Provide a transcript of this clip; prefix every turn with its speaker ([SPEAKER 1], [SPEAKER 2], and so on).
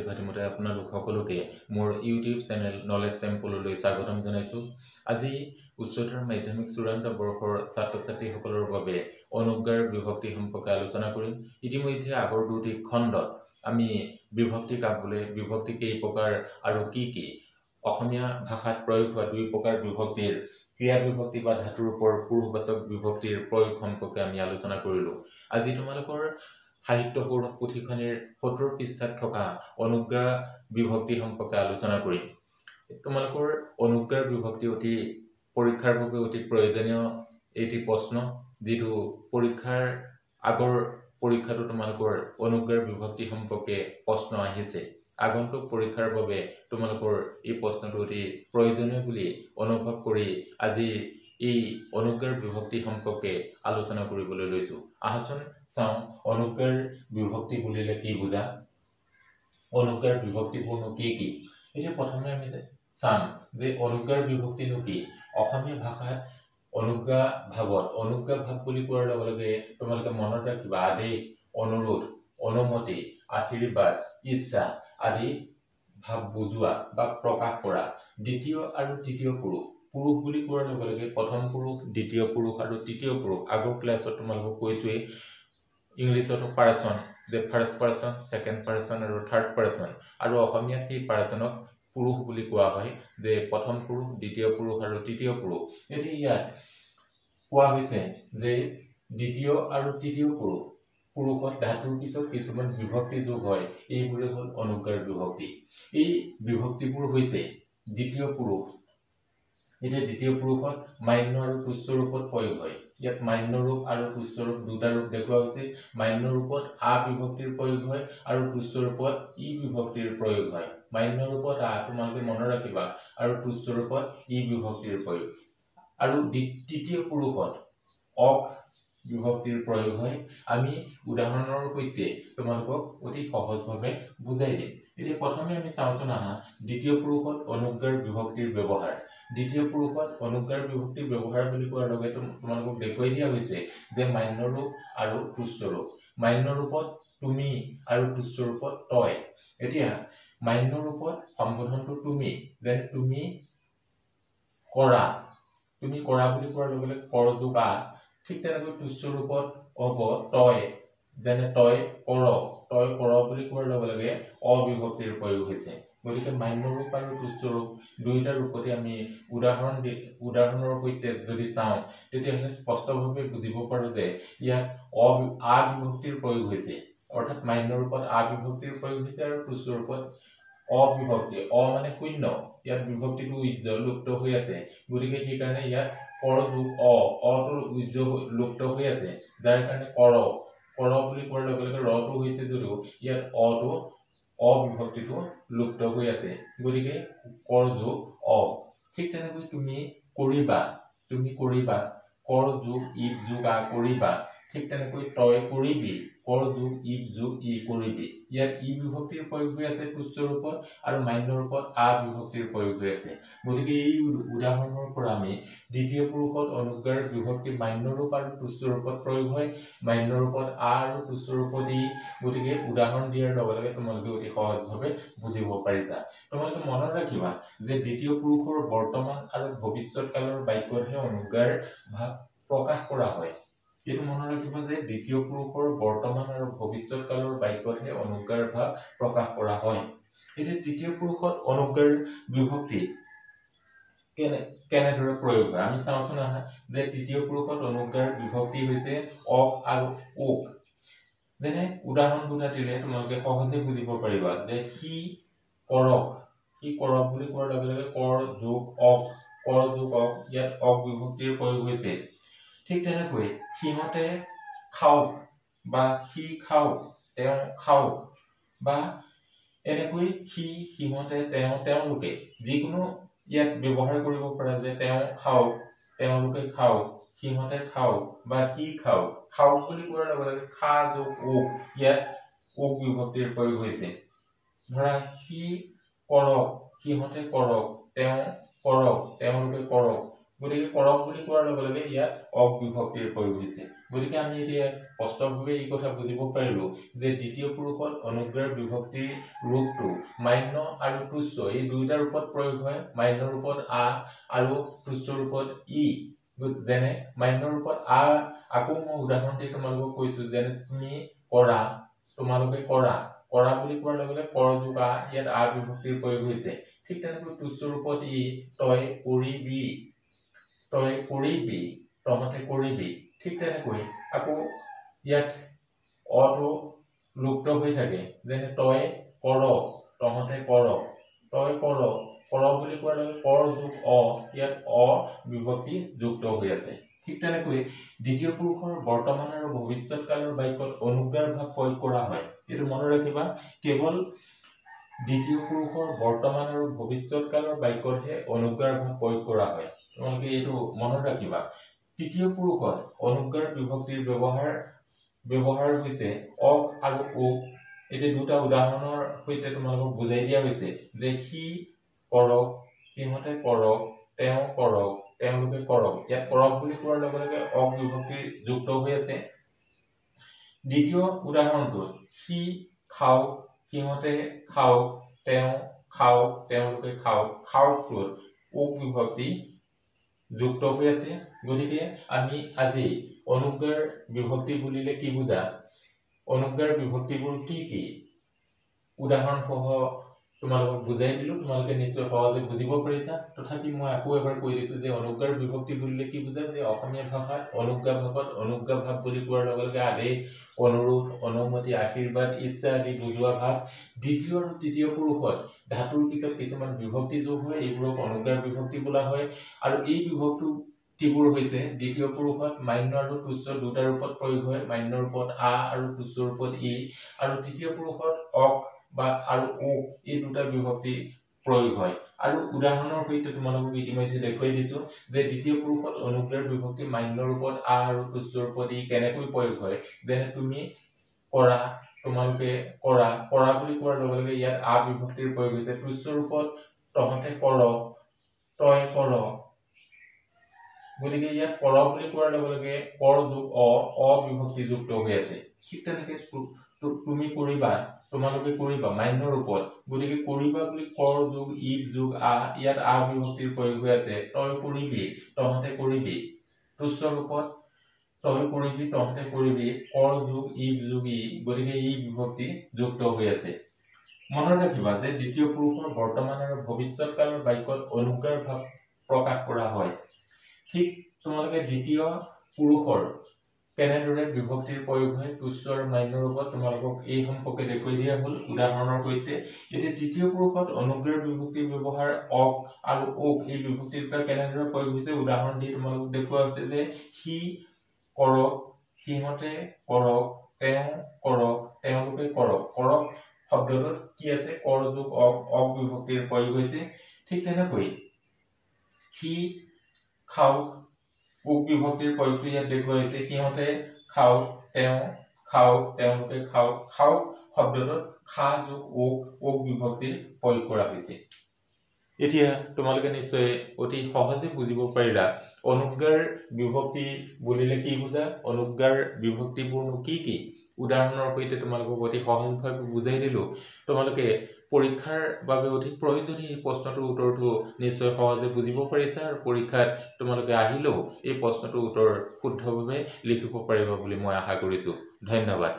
[SPEAKER 1] ভাটিমতে আপোনালোক সকলোকে মোৰ ইউটিউব চেনেল নলেজ টেম্পললৈ স্বাগতম জনাইছো। আজি উচ্চতৰ মাধ্যমিক চূড়ান্ত বৰ্ষৰ ছাত্ৰ-ছাত্ৰীসকলৰ বাবে অনুজ্ঞাৰ বিভক্তি সম্পৰ্কে আলোচনা কৰিম। ইতিমধ্যে আগৰ দুটি খণ্ডত আমি বিভক্তি কাকবোলে, বিভক্তি কেই প্ৰকাৰ আৰু কি অসমীয়া ভাষাত প্ৰয়োগ হোৱা দুই প্ৰকাৰ বিভক্তিৰ ক্ৰিয়া বিভক্তি বা ধাতুৰ ওপৰত পুৰুষবাচক বিভক্তিৰ প্ৰয়োগ সম্পৰ্কে আমি আলোচনা কৰিলো। আজি তোমালোকৰ সাহিত্য সৌৰভ পুথিখনিৰ ৭০ পৃষ্ঠাত থকা অনুজ্ঞা বিভক্তি সম্পৰ্কে আলোচনা কৰিম। তোমালোকৰ অনুজ্ঞাৰ বিভক্তি অতি পৰীক্ষাৰ বাবে অতি প্ৰয়োজনীয় এটি প্ৰশ্ন, যেটো পৰীক্ষাৰ আগৰ পৰীক্ষাটো তোমালোকৰ অনুজ্ঞাৰ বিভক্তি সম্পৰ্কে প্ৰশ্ন আহিছে। আগন্তুক পৰীক্ষাৰ বাবে তোমালোকৰ এই প্ৰশ্নটো অতি প্ৰয়োজনীয় বুলি অনুভৱ কৰি আজি এই অনুজ্ঞাৰ বিভক্তি সম্পৰ্কে আলোচনা কৰিবলৈ লৈছো। আহচোন চাও অনুজ্ঞাৰ বিভক্তি বুলিলে কি বুজা, অনুজ্ঞাৰ বিভক্তিপূৰ্ণ কি। এতিয়া প্ৰথমে আমি চাম যে অনুজ্ঞাৰ বিভক্তিনো কি। অসমীয়া ভাষাত অনুজ্ঞা ভাৱত অনুজ্ঞা ভাৱ বুলি কোৱাৰ লগে লগে তোমালোকে মনত ৰাখিবা আদেশ, অনুৰোধ, অনুমতি, আশীৰ্বাদ, ইচ্ছা আদি ভাৱ বুজোৱা বা প্ৰকাশ কৰা। দ্বিতীয় আৰু তৃতীয় পুৰুষ, পুৰুষ বুলি কোৱাৰ লগে লগে প্ৰথম পুৰুষ, দ্বিতীয় পুৰুষ আৰু তৃতীয় পুৰুষ। আগৰ ক্লাছত তোমালোকক কৈছোৱেই ইংলিছত পাৰ্চন, যে ফাৰ্ষ্ট পাৰ্চন, ছেকেণ্ড পাৰ্চন আৰু থাৰ্ড পাৰ্চন, আৰু অসমীয়াত সেই পাৰ্চনক পুৰুষ বুলি কোৱা হয়, যে প্ৰথম পুৰুষ, দ্বিতীয় পুৰুষ আৰু তৃতীয় পুৰুষ। এতিয়া ইয়াত কোৱা হৈছে যে দ্বিতীয় আৰু তৃতীয় পুৰুষ, পুৰুষত ধাতুৰ পিছত কিছুমান বিভক্তি যোগ হয়, এইবোৰে হ'ল অনুজ্ঞাৰ বিভক্তি। এই বিভক্তিবোৰ হৈছে দ্বিতীয় পুৰুষ। এতিয়া দ্বিতীয় পুৰুষত মান্য আৰু তুচ্ছ ৰূপত প্ৰয়োগ হয়। ইয়াত মান্য ৰূপ আৰু তুচ্ছ ৰূপ দুটা ৰূপ দেখুওৱা হৈছে। মান্য ৰূপত আ বিভক্তিৰ প্ৰয়োগ হয় আৰু তুচ্ছ ৰূপত ই বিভক্তিৰ প্ৰয়োগ হয়। মান্য ৰূপত আ তোমালোকে মনত ৰাখিবা আৰু তুচ্ছ ৰূপত ই বিভক্তিৰ প্ৰয়োগ। আৰু তৃতীয় পুৰুষত অক বিভক্তিৰ প্ৰয়োগ হয়। আমি উদাহৰণৰ সৈতে তোমালোকক অতি সহজভাৱে বুজাই দিম। এতিয়া প্ৰথমে আমি চাওঁচোন আহা দ্বিতীয় পুৰুষত অনুজ্ঞাৰ বিভক্তিৰ ব্যৱহাৰ। দ্বিতীয় পুৰুষত অনুজ্ঞাৰ বিভক্তিৰ ব্যৱহাৰ বুলি কোৱাৰ লগে তোমালোকক দেখুৱাই দিয়া হৈছে যে মান্য ৰূপ আৰু তুচ্ছ ৰূপ। মান্য ৰূপত তুমি আৰু তুচ্ছ ৰূপত তই। এতিয়া মান্য ৰূপত সম্বোধনটো তুমি, যেন তুমি কৰা, তুমি কৰা বুলি কোৱাৰ লগে লগে কৰ যোগ আ। ঠিক তেনেকৈ তুচ্ছ ৰূপত হ'ব তই, যেনে তই কৰ, তই কৰ বুলি কোৱাৰ লগে লগে অ বিভক্তিৰ প্ৰয়োগ হৈছে। গতিকে মান্য ৰূপ আৰু তুচ্ছ ৰূপ দুয়োটা ৰূপতে আমি উদাহৰণৰ সৈতে যদি চাওঁ তেতিয়াহ'লে স্পষ্টভাৱে বুজিব পাৰো যে ইয়াত আ বিভক্তিৰ প্ৰয়োগ হৈছে, অৰ্থাৎ মান্য ৰূপত আ বিভক্তিৰ প্ৰয়োগ হৈছে আৰু তুচ্ছ ৰূপত অ বিভক্তি, অ মানে শূন্য, ইয়াত বিভক্তিটো উজ্জ লুপ্ত হৈ আছে। গতিকে সেইকাৰণে ইয়াত কৰ যোগ অটো উজ্জ লুপ্ত হৈ আছে, যাৰ কাৰণে কৰ বুলি কোৱাৰ লগে লগে ৰটো হৈছে যদিও ইয়াত অ বিভক্তিটো লুপ্ত হৈ আছে। গতিকে কৰ যোগ অ। ঠিক তেনেকৈ তুমি কৰিবা, তুমি কৰিবা, কৰ যোগ ইব যোগ আ কৰিবা। ঠিক তেনেকৈ তই কৰিবি, কৰ যোগ ইব যোগ ই কৰিবি। ইয়াত ই বিভক্তিৰ প্ৰয়োগ হৈ আছে তুচ্ছ ৰূপত আৰু মান্য ৰূপত আ বিভক্তিৰ প্ৰয়োগ হৈ আছে। গতিকে এই উদাহৰণৰ পৰা আমি দ্বিতীয় পুৰুষত অনুজ্ঞাৰ বিভক্তি মান্য ৰূপ আৰু তুচ্ছ ৰূপত প্ৰয়োগ হয়, মান্য ৰূপত আ আৰু তুচ্ছ ৰূপত ই। গতিকে উদাহৰণ দিয়াৰ লগে লগে তোমালোকে অতি সহজভাৱে বুজিব পাৰিছা। তোমালোকে মনত ৰাখিবা যে দ্বিতীয় পুৰুষৰ বৰ্তমান আৰু ভৱিষ্যৎ কালৰ বাক্যতহে অনুজ্ঞাৰ ভাৱ প্ৰকাশ কৰা হয়। এইটো মনত ৰাখিবা যে দ্বিতীয় পুৰুষৰ বৰ্তমান আৰু ভৱিষ্যৎ কালৰ বাক্যতহে অনুজ্ঞাৰ ভাৱ প্ৰকাশ কৰা হয়। এতিয়া তৃতীয় পুৰুষত অনুজ্ঞাৰ বিভক্তি কেনেদৰে প্ৰয়োগ হয় আমি চাওঁচোন আহা যে তৃতীয় পুৰুষত অনুজ্ঞাৰ বিভক্তি হৈছে অক আৰু ওক। যেনে উদাহৰণ দুটা দিলে তোমালোকে সহজে বুজিব পাৰিবা যে সি কৰক, সি কৰক বুলি কোৱাৰ লগে লগে কৰ যোগ অক, কৰ যোগ অক, ইয়াত অক বিভক্তিৰ প্ৰয়োগ হৈছে। ঠিক তেনেকৈ সিহঁতে খাওক বা সি খাওক, তেওঁ খাওক, বা এনেকৈ সি, সিহঁতে, তেওঁ, তেওঁলোকে, যিকোনো ইয়াত ব্যৱহাৰ কৰিব পৰা যে তেওঁ খাওক, তেওঁলোকে খাওক, সিহঁতে খাওক বা সি খাওক। খাওক বুলি কোৱাৰ লগে লগে খা যোগ ওক, ইয়াত ওক বিভক্তিৰ প্ৰয়োগ হৈছে। ধৰা সি কৰক, সিহঁতে কৰক, তেওঁ কৰক, তেওঁলোকে কৰক, গতিকে কৰক বুলি কোৱাৰ লগে লগে ইয়াত অক বিভক্তিৰ প্ৰয়োগ হৈছে গতিকে আমি এতিয়া স্পষ্টভাৱে এই কথা বুজিব পাৰিলো যে দ্বিতীয় পুৰুষত অনুগ্ৰাৰ বিভক্তিৰ ৰূপটো মান্য আৰু তুচ্ছ এই দুইটা ৰূপত প্ৰয়োগ হয় মান্য ৰূপত আ আৰু তুচ্ছ ৰূপত ই যেনে মান্য ৰূপত আ আকৌ মই উদাহৰণ দি তোমালোকক কৈছো যেনে তুমি কৰা তোমালোকে কৰা কৰা বুলি কোৱাৰ লগে লগে কৰ যোগ আ ইয়াত আ বিভক্তিৰ প্ৰয়োগ হৈছে ঠিক তেনেকৈ তুচ্ছ ৰূপত ই তই কৰিবি তহঁতে কৰিবি ঠিক তেনেকৈ আকৌ ইয়াত অটো লুপ্ত হৈ থাকে যেনে তই কৰ তহঁতে কৰ তই কৰ বুলি কোৱাৰ লগে কৰ যোগ অ ইয়াত অ বিভক্তি যুক্ত হৈ আছে ঠিক তেনেকৈ দ্বিতীয় পুৰুষৰ বৰ্তমান আৰু ভৱিষ্যৎ কালৰ বাক্যত অনুগ্ৰাৰ ভাৱ প্ৰয়োগ কৰা হয় এটো মনত ৰাখিবা কেৱল দ্বিতীয় পুৰুষৰ বৰ্তমান আৰু ভৱিষ্যৎ কালৰ বাক্যতহে অনুগ্ৰাৰ ভাৱ প্ৰয়োগ কৰা হয় তোমালোকে এটো মনত ৰাখিবা তৃতীয় পুৰুষত অনুগ্ৰাৰ বিভক্তিৰ ব্যৱহাৰ হৈছে অক আৰু ওক এতে দুটা উদাহৰণৰ সৈতে তোমালোকক বুজাই দিয়া হৈছে যে সি কৰক সিহঁতে কৰক তেওঁ কৰক তেওঁলোকে কৰক ইয়াত কৰক বুলি কোৱাৰ লগে লগে অক বিভক্তিৰ যুক্ত হৈ আছে দ্বিতীয় উদাহৰণটো সি খাওক সিহঁতে খাওক তেওঁ খাওক তেওঁলোকে খাওক খাওকটোত ওক বিভক্তি যুক্ত হৈ আছে গতিকে আমি আজি অনুগ্ৰাৰ বিভক্তি বুলিলে কি বুজা অনুগ্ৰাৰ বিভক্তিবোৰ কি উদাহৰণ সহ তোমালোকক বুজাই দিলো তোমালোকে নিশ্চয় সহজে বুজিব পাৰিছা তথাপি মই আকৌ এবাৰ কৈ দিছো যে অনুগ্ৰাৰ বিভক্তি বুলিলে কি বুজা যে অসমীয়া ভাষাত অনুগ্ৰা ভাৱত অনুগ্ৰা ভাৱ বুলি কোৱাৰ লগে লগে আদেশ অনুৰোধ অনুমতি আশীৰ্বাদ ইচ্ছা আদি বুজোৱা ভাৱ দ্বিতীয় আৰু তৃতীয় পুৰুষত ধাতুৰ পিছত কিছুমান বিভক্তি যোগ হয় এইবোৰক অনুগ্ৰাৰ বিভক্তি বোলা হয় আৰু এই বিভক্তিবোৰ হৈছে দ্বিতীয় পুৰুষত মান্য আৰু তুচ্ছ দুটা ৰূপত প্ৰয়োগ হয় মান্য ৰূপত আ আৰু তুচ্ছ ৰূপত ই আৰু তৃতীয় পুৰুষত অক বা আৰু ও এই দুটা বিভক্তি প্ৰয়োগ হয় আৰু উদাহৰণৰ সৈতে তোমালোকক ইতিমধ্যে দেখুৱাই দিছো যে দ্বিতীয় পুৰুষত অনুগ্ৰাৰ বিভক্তি মান্য ৰূপত আ আৰু তুচ্ছ ৰূপত ই কেনেকৈ প্ৰয়োগ হয় যেনে তুমি কৰা তোমালোকে কৰা বুলি কোৱাৰ লগে লগে ইয়াত আ বিভক্তিৰ প্ৰয়োগ হৈছে তুচ্ছ ৰূপত তহঁতে কৰ তই কৰ গতিকে ইয়াত কৰ বুলি কোৱাৰ লগে লগে কৰ যোগ অ বিভক্তি যুক্ত হৈ আছে ঠিক তেনেকৈ তুমি কৰিবা তোমালোকে কৰিবা মান্য ৰূপত গতিকে কৰিবা বুলি কৰ যোগ ইব যোগ আ ইয়াত আ বিভক্তিৰ প্ৰয়োগ হৈ আছে তই কৰিবি তহঁতে কৰিবি তুচ্ছ ৰূপত তই কৰিবি তহঁতে কৰিবি কৰ যোগ ইব যোগ ই গতিকে ই বিভক্তি যুক্ত হৈ আছে মনত ৰাখিবা যে দ্বিতীয় পুৰুষৰ বৰ্তমান আৰু ভৱিষ্যৎ কালৰ বাক্যত অনুগ্ৰাৰ ভাৱ প্ৰকাশ কৰা হয় ঠিক তোমালোকে দ্বিতীয় পুৰুষৰ কেনেদৰে বিভক্তিৰ প্ৰয়োগ হয় তুচ্ছ আৰু মান্য ৰূপত তোমালোকক এই সম্পৰ্কে দেখুৱাই দিয়া হ'ল উদাহৰণৰ সৈতে এতিয়া তৃতীয় পুৰুষত অনুগ্ৰাৰ বিভক্তিৰ ব্যৱহাৰ অক আৰু ওক এই বিভক্তি দুটা কেনেদৰে প্ৰয়োগ হৈছে উদাহৰণ দি তোমালোকক দেখুওৱা হৈছে যে সি কৰক সিহঁতে কৰক তেওঁ কৰক তেওঁলোকে কৰক কৰক শব্দটোত কি আছে কৰ যোগ অক বিভক্তিৰ প্ৰয়োগ হৈছে ঠিক তেনেকৈ সি খাওক ওক বিভক্তিৰ প্ৰয়োগটো ইয়াত দেখুওৱা হৈছে সিহঁতে খাওক তেওঁ খাওক তেওঁলোকে খাওক খাওক শব্দটোত খা যোগ ওক বিভক্তিৰ প্ৰয়োগ কৰা হৈছে এতিয়া তোমালোকে নিশ্চয় অতি সহজে বুজিব পাৰিলা অনুগ্ৰাৰ বিভক্তি বুলিলে কি বুজা অনুগ্ৰাৰ বিভক্তিবোৰ কি উদাহৰণৰ সৈতে তোমালোকক অতি সহজভাৱে বুজাই দিলো তোমালোকে পৰীক্ষাৰ বাবে অতি প্ৰয়োজনীয় এই প্ৰশ্নটোৰ উত্তৰটো নিশ্চয় সহজে বুজিব পাৰিছা আৰু পৰীক্ষাত তোমালোকে আহিলেও এই প্ৰশ্নটোৰ উত্তৰ শুদ্ধভাৱে লিখিব পাৰিবা বুলি মই আশা কৰিছো ধন্যবাদ